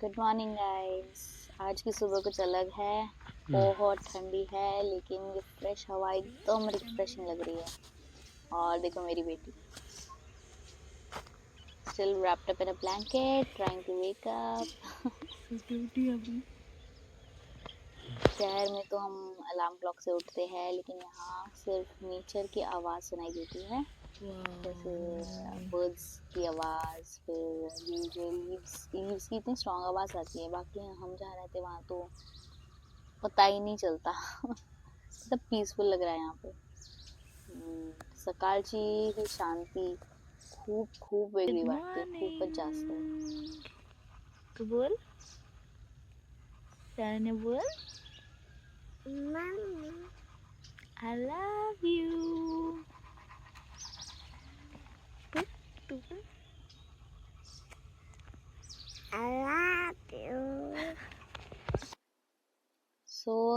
Good morning guys. आज की सुबह कुछ अलग है। बहुत ठंडी है लेकिन ये फ्रेश हवा एकदम रिफ्रेशिंग लग रही है। और देखो मेरी बेटी still wrapped up in a blanket trying to wake up। Duty अभी। शहर में तो हम अलार्म क्लॉक से उठते हैं लेकिन यहाँ सिर्फ नेचर की आवाज़ सुनाई देती है। जैसे बर्ड्स की आवाज़, फिर लीव्स लीव्स की इतनी स्ट्रॉन्ग आवाज़ आती है। बाकी हम जहाँ रहते हैं वहाँ तो पता ही नहीं चलता। मतलब पीसफुल लग रहा है यहाँ पे। सकाळची ही शांती खूप खूप वेगळी गुड वाटते, खूपच जास्त. मॉर्निंग। तू बोल, त्याने बोल, मम्मी आई लव यू। तू बोल, आई लव यू।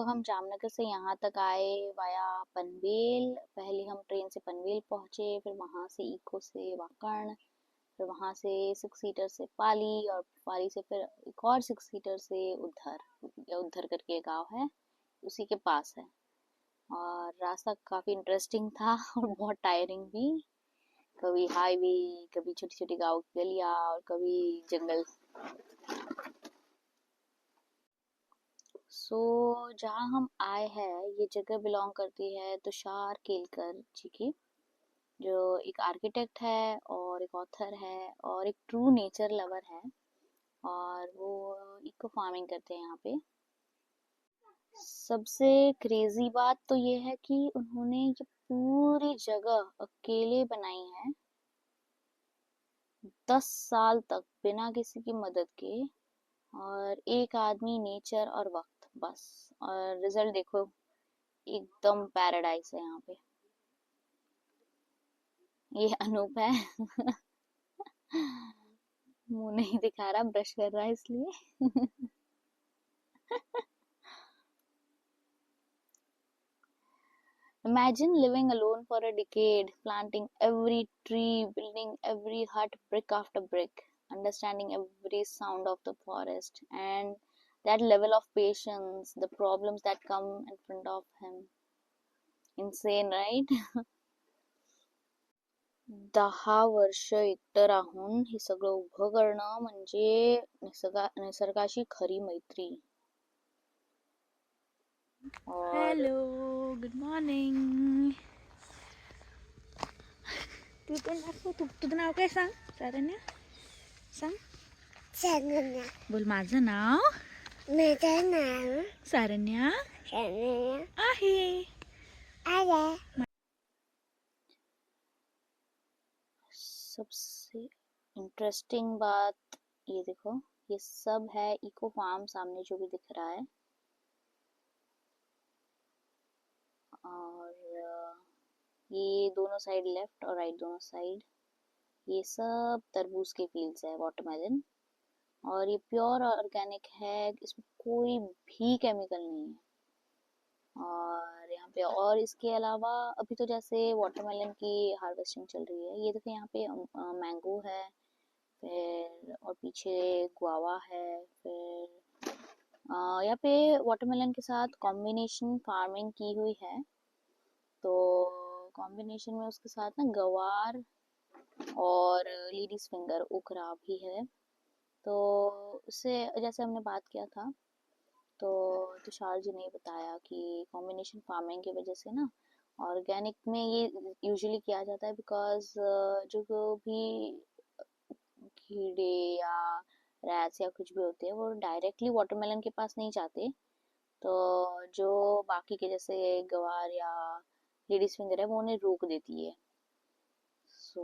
हम जामनगर से यहाँ तक आए वाया पनवेल। पहले हम ट्रेन से पनवेल पहुँचे, फिर वहाँ से इको से वाकण, फिर वहाँ से 6 सीटर से पाली, और पाली से फिर एक और 6 सीटर से उद्धर, या उद्धर करके एक गाँव है, उसी के पास है। और रास्ता काफ़ी इंटरेस्टिंग था और बहुत टायरिंग भी। कभी हाईवे, कभी छोटी छोटी गाँव की गलियाँ, और कभी जंगल। जहाँ हम आए हैं ये जगह बिलोंग करती है तुषार केलकर जी की, जो एक आर्किटेक्ट है और एक ऑथर है और एक ट्रू नेचर लवर है। और वो इको फार्मिंग करते हैं यहाँ पे। सबसे क्रेजी बात तो ये है कि उन्होंने ये पूरी जगह अकेले बनाई है, 10 साल तक बिना किसी की मदद के। और एक आदमी, नेचर और वक्त, बस। और रिजल्ट देखो, एकदम पैराडाइस है यहाँ पे। ये अनूप है। मुंह नहीं दिखा रहा, ब्रश कर रहा है इसलिए। Imagine living alone for a decade, planting every tree, building every hut brick after brick, understanding every sound of the forest, and that level of patience, the problems that come in front of him. Insane, right? 10 वर्ष एकटं राहून हे सगळं उभं करणं म्हणजे निसर्गाशी खरी मैत्री. और हेलो, गुड मॉर्निंग। तू पण दाखव, तुझं नाव काय सांग? सारण्या सांग. सारण्या बोल, माझं नाव, माझं नाव सारण्या आहे. सबसे इंटरेस्टिंग बात ये देखो, ये सब है इको फार्म, सामने जो भी दिख रहा है। और ये दोनों साइड, लेफ्ट और राइट दोनों साइड, ये सब तरबूज के फील्ड्स है, वाटरमेलन। और ये प्योर ऑर्गेनिक है, इसमें कोई भी केमिकल नहीं है। और यहाँ पे, और इसके अलावा अभी तो जैसे वाटरमेलन की हार्वेस्टिंग चल रही है, ये देखो यहाँ पे मैंगो है, फिर और पीछे गुआवा है, फिर यहाँ पे वाटरमेलन के साथ कॉम्बिनेशन फार्मिंग की हुई है। तो कॉम्बिनेशन में उसके साथ ना गवार और लेडीज फिंगर ओकरा भी है। तो उससे जैसे हमने बात किया था, तो तुषार जी ने बताया कि कॉम्बिनेशन फार्मिंग की वजह से ना ऑर्गेनिक में ये यूजुअली किया जाता है, बिकॉज जो भी कीड़े या रैट्स या कुछ भी होते हैं वो डायरेक्टली वाटरमेलन के पास नहीं जाते। तो जो बाकी के जैसे गवार या लेडीज फिंगर है वो उन्हें रोक देती है। सो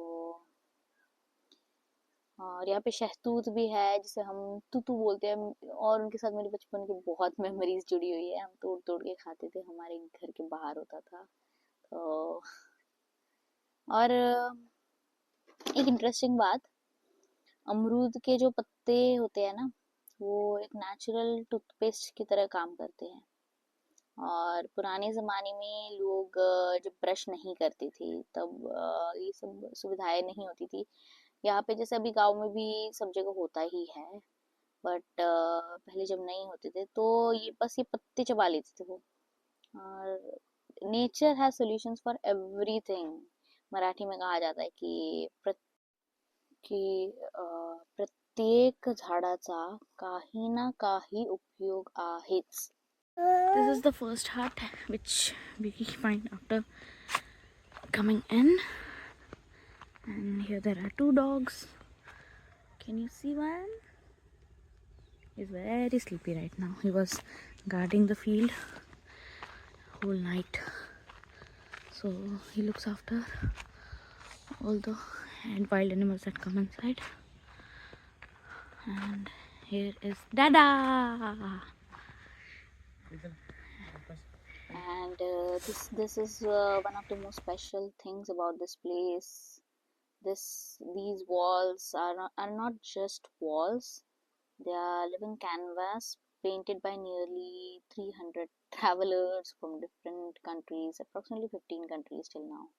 और यहाँ पे शहतूत भी है जिसे हम तूतू बोलते हैं, और उनके साथ मेरी बचपन की बहुत मेमोरीज जुड़ी हुई है। हम तोड़ तोड़ के खाते थे, हमारे घर के बाहर होता था। तो और एक इंटरेस्टिंग बात, अमरूद के जो पत्ते होते हैं ना, वो एक नेचुरल टूथपेस्ट की तरह काम करते हैं। और पुराने ज़माने में लोग जब ब्रश नहीं करते थे तब ये सब सुविधाएं नहीं होती थी। यहाँ पे जैसे अभी गांव में भी सब जगह होता ही है, बट पहले जब नहीं होते थे तो ये बस ये पत्ते चबा लेते थे वो। और nature has solutions for everything. Marathi में कहा जाता है कि प्रत्येक झाडाचा काही ना काही उपयोग आहेच. This is the first hut which we find after coming in, and here there are 2 dogs. Can you see one? He's very sleepy right now. He was guarding the field whole night, so he looks after all the wild animals that come inside. And here is Dada. And this is one of the most special things about this place. These walls are not just walls. They are living canvas painted by nearly 300 travelers from different countries, approximately 15 countries till now.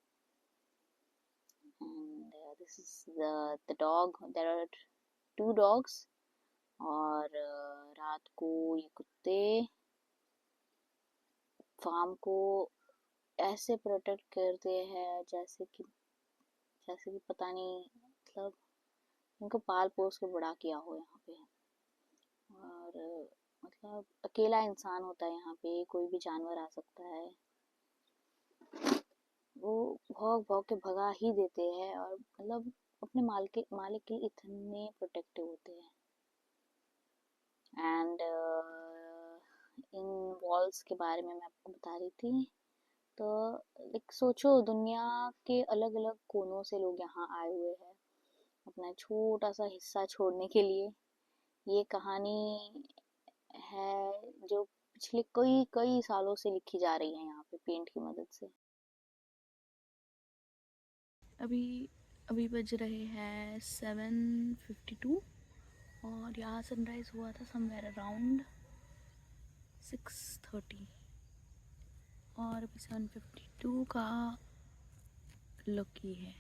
And this is the dog. There are 2 dogs. और रात को ये कुत्ते farm को ऐसे protect करते हैं जैसे कि पता नहीं, मतलब इनको पाल पोस के बड़ा किया हो यहाँ पे। और मतलब अकेला इंसान होता है यहाँ पे, कोई भी जानवर आ सकता है, वो भौंक भौंक के भगा ही देते हैं। और मतलब अपने मालिक के इतने प्रोटेक्टिव होते हैं। एंड इन वॉल्स के बारे में मैं आपको बता रही थी। तो एक सोचो, दुनिया के अलग अलग कोनों से लोग यहाँ आए हुए हैं अपना छोटा सा हिस्सा छोड़ने के लिए। ये कहानी है जो पिछले कई सालों से लिखी जा रही है यहाँ पे पेंट की मदद से। अभी बज रहे हैं 7:52 और यहाँ सनराइज हुआ था समवेयर अराउंड 6:30 और अभी 7:52 का लकी है।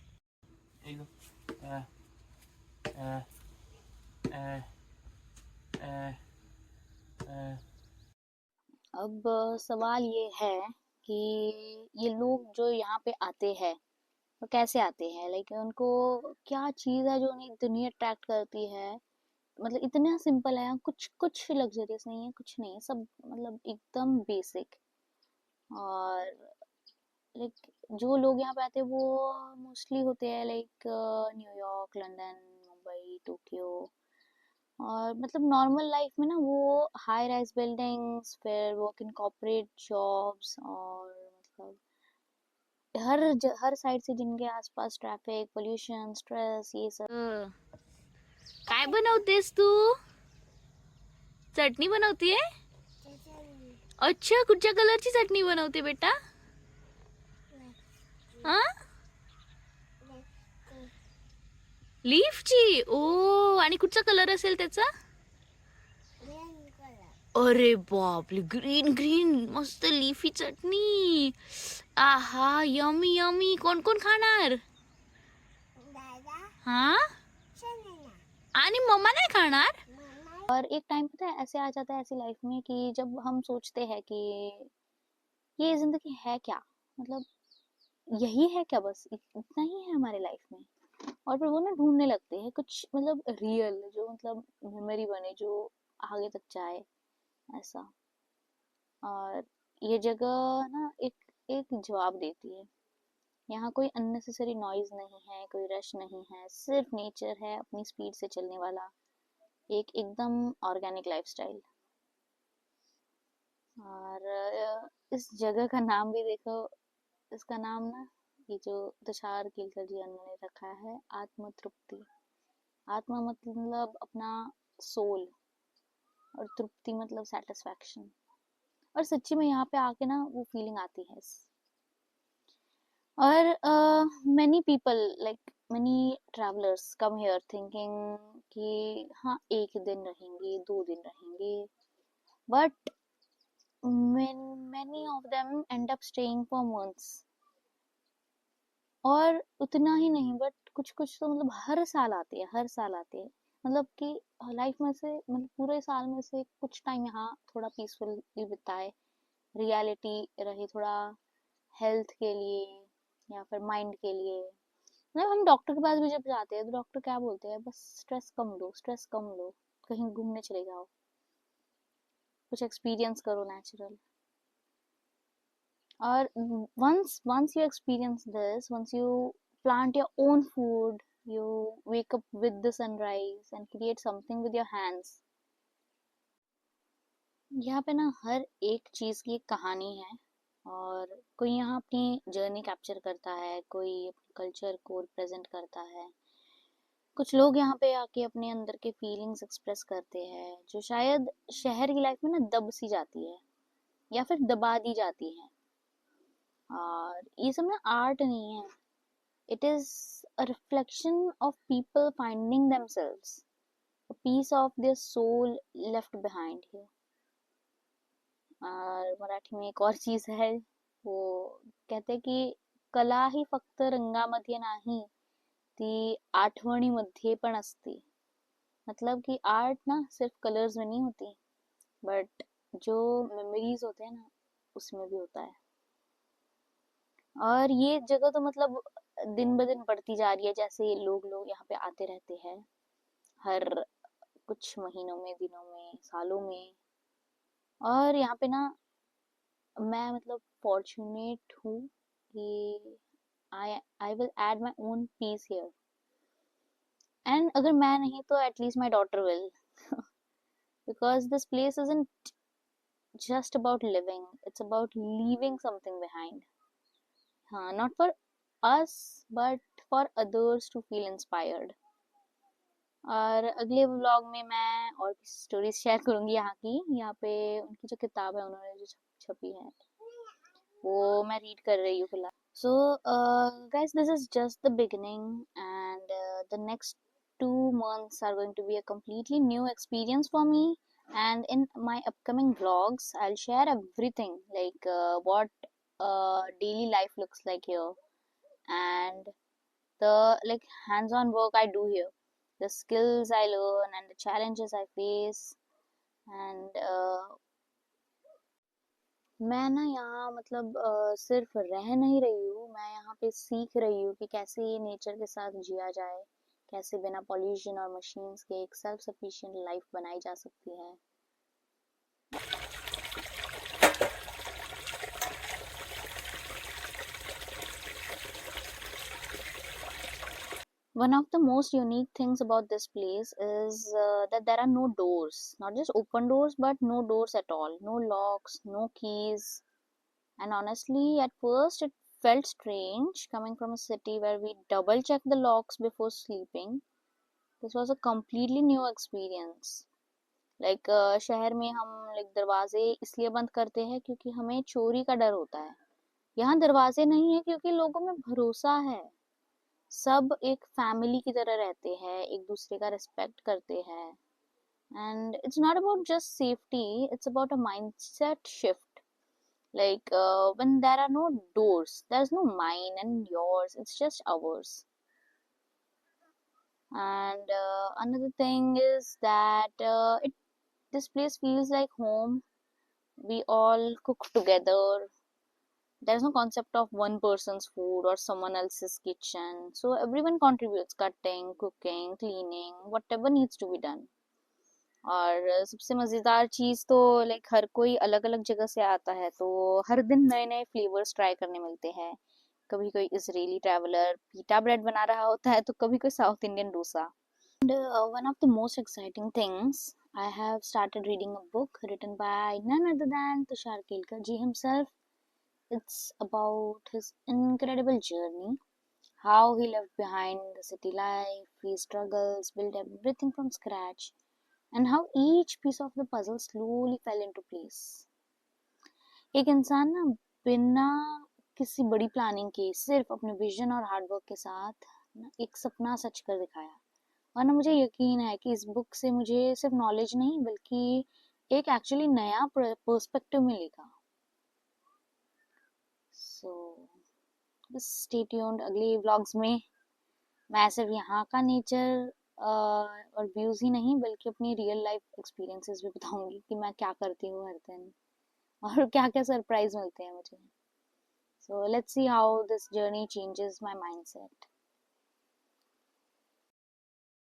अब सवाल ये है कि ये लोग जो यहाँ पे आते हैं वो कैसे आते हैं, लाइक उनको क्या चीज़ है जो उन्हें दुनिया अट्रैक्ट करती है। मतलब इतना सिंपल है, कुछ लग्जरियस नहीं है, कुछ नहीं है, सब मतलब एकदम बेसिक। और लाइक जो लोग यहाँ पे आते हैं वो मोस्टली होते हैं like New York, London, Mumbai, Tokyo. और मतलब नॉर्मल लाइफ में ना वो हाई राइज बिल्डिंग्स, फिर वर्क इन कॉर्पोरेट जॉब्स, और मतलब हर साइड से जिनके आसपास ट्रैफिक, पोल्यूशन, स्ट्रेस, ये सब। काय बनवतेस तू? चटणी बनवतीये? अच्छा, कुठच्या कलरची चटणी बनवते बेटा? हा? लीफची? ओ, आणि कुठचा कलर असेल त्याचा? अरे बापरे, ग्रीन मस्त लीफी चटणी. आहा, यमी यमी. कोण कोण खाणार? हा? आणि मम्मा नाही खाणार? और एक टाइम पता है ऐसे आ जाता है ऐसी लाइफ में कि जब हम सोचते हैं कि ये जिंदगी है क्या, मतलब यही है क्या, बस इतना ही है हमारे लाइफ में। और फिर वो ना ढूंढने लगते हैं कुछ मतलब रियल, जो मतलब मेमोरी बने, जो आगे तक जाए, ऐसा। और ये जगह ना एक जवाब देती है। यहाँ कोई अननेसेसरी नॉइज नहीं है, कोई रश नहीं है, सिर्फ नेचर है अपनी स्पीड से चलने वाला, एक एकदम ऑर्गेनिक लाइफस्टाइल। और इस जगह का नाम भी देखो, इसका नाम ना, ये जो तुषार केलकर जी ने रखा है, आत्म तृप्ति। आत्मा मतलब अपना सोल, और तृप्ति मतलब सेटिस्फैक्शन। और सच्ची में यहाँ पे आके ना वो फीलिंग आती है। और many people, like many travelers come here thinking कि हाँ 1 दिन रहेंगे, 2 दिन रहेंगे, but many of them end up staying for months। और उतना ही नहीं, बट कुछ कुछ तो मतलब हर साल आते हैं, मतलब कि लाइफ में से, मतलब पूरे साल में से कुछ टाइम यहाँ थोड़ा पीसफुली बिताए, रियलिटी रहे थोड़ा, हेल्थ के लिए या फिर माइंड के लिए। मतलब हम डॉक्टर के पास भी जब जाते हैं तो डॉक्टर क्या बोलते हैं, बस स्ट्रेस कम लो, स्ट्रेस कम लो, कहीं घूमने चले जाओ, कुछ एक्सपीरियंस करो नेचुरल। और once you experience this, once you plant your own food, you wake up with the sunrise and create something with your hands, यहाँ पे ना हर एक चीज की एक कहानी है। और कोई यहाँ अपनी जर्नी कैप्चर करता है, कोई अपने कल्चर को रिप्रेजेंट करता है, कुछ लोग यहाँ पे आके अपने अंदर के फीलिंग्स एक्सप्रेस करते हैं जो शायद शहर की लाइफ में ना दब सी जाती है या फिर दबा दी जाती है। और ये सब ना आर्ट नहीं है, it is a reflection of people finding themselves, a piece of their soul left behind here. और मराठी में एक और चीज है, वो कहते की कला ही फक्त रंगामध्ये नाही, ती आठवणीमध्ये पण असते। मतलब कि आर्ट ना सिर्फ कलर्स में नहीं होती, बट जो मेमोरीज होते हैं ना, उसमें भी होता है। और ये जगह तो मतलब दिन ब दिन बढ़ती जा रही है, जैसे लोग लोग यहाँ पे आते रहते हैं हर कुछ महीनों में, दिनों में, सालों में। और यहाँ पे ना मैं मतलब फॉर्चुनेट हूँ कि I will add my own piece here. And अगर मैं नहीं तो at least my daughter will, because this place isn't just about living, it's about leaving something behind. हाँ, not for us but for others to feel inspired. और अगले vlog में मैं और भी स्टोरीज शेयर करूंगी यहाँ की। यहाँ पे उनकी जो किताब है उन्होंने जो छपी है वो मैं रीड कर रही हूँ फिलहाल। सो guys, this is just the beginning, and the next 2 months are going to be a completely new experience for me. And in my upcoming vlogs I'll share everything, like what daily life looks like here, and the like hands-on work I do here, the skills I learn and the challenges I face. And मैं ना यहाँ मतलब सिर्फ रह नहीं रही हूँ, मैं यहाँ पे सीख रही हूँ कि कैसे ये नेचर के साथ जिया जाए, कैसे बिना पॉल्यूशन और मशीन्स के एक सेल्फ सफिशिएंट लाइफ बनाई जा सकती है। One of the most unique things about this place is that there are no doors, not just open doors, but no doors at all, no locks, no keys. And honestly, at first it felt strange coming from a city where we double check the locks before sleeping. This was a completely new experience. Like शहर में हम like दरवाजे इसलिए बंद करते हैं क्योंकि हमें चोरी का डर होता है। यहाँ दरवाजे नहीं है क्योंकि लोगों में भरोसा है, सब एक फैमिली की तरह रहते हैं, एक दूसरे का रिस्पेक्ट करते हैं। And it's not about just safety, it's about a mindset shift. Like when there are no doors, there's no mine and yours, it's just ours. And another thing is that this place feels like home. We all cook together. There's no concept of one person's food or someone else's kitchen, so everyone contributes, cutting, cooking, cleaning, whatever needs to be done. और सबसे मज़ेदार चीज़ तो like हर कोई अलग अलग जगह से आता है, तो हर दिन नए नए फ्लेवर्स ट्राई करने मिलते हैं। कभी कोई इजरायली ट्रैवलर पीटा ब्रेड बना रहा होता है, तो कभी कोई south Indian dosa. And one of the most exciting things, I have started reading a book written by none other than Tushar Kelkar ji himself. It's about his incredible journey, how he left behind the city life, his struggles, built everything from scratch, and how each piece of the puzzle slowly fell into place. एक इंसान ना बिना किसी बड़ी planning के सिर्फ अपने vision और हार्ड वर्क के साथ ना एक सपना सच कर दिखाया। और ना मुझे यकीन है कि इस बुक से मुझे सिर्फ नॉलेज नहीं बल्कि एक एक्चुअली नया पर्सपेक्टिव मिलेगा। सो स्टे ट्यून्ड, अगले व्लॉग्स में मैं सिर्फ यहाँ का नेचर और व्यूज ही नहीं बल्कि अपनी रियल लाइफ एक्सपीरियंसेस भी बताऊंगी कि मैं क्या करती हूँ हर दिन और क्या क्या सरप्राइज मिलते हैं मुझे. So let's see how this journey changes my mindset.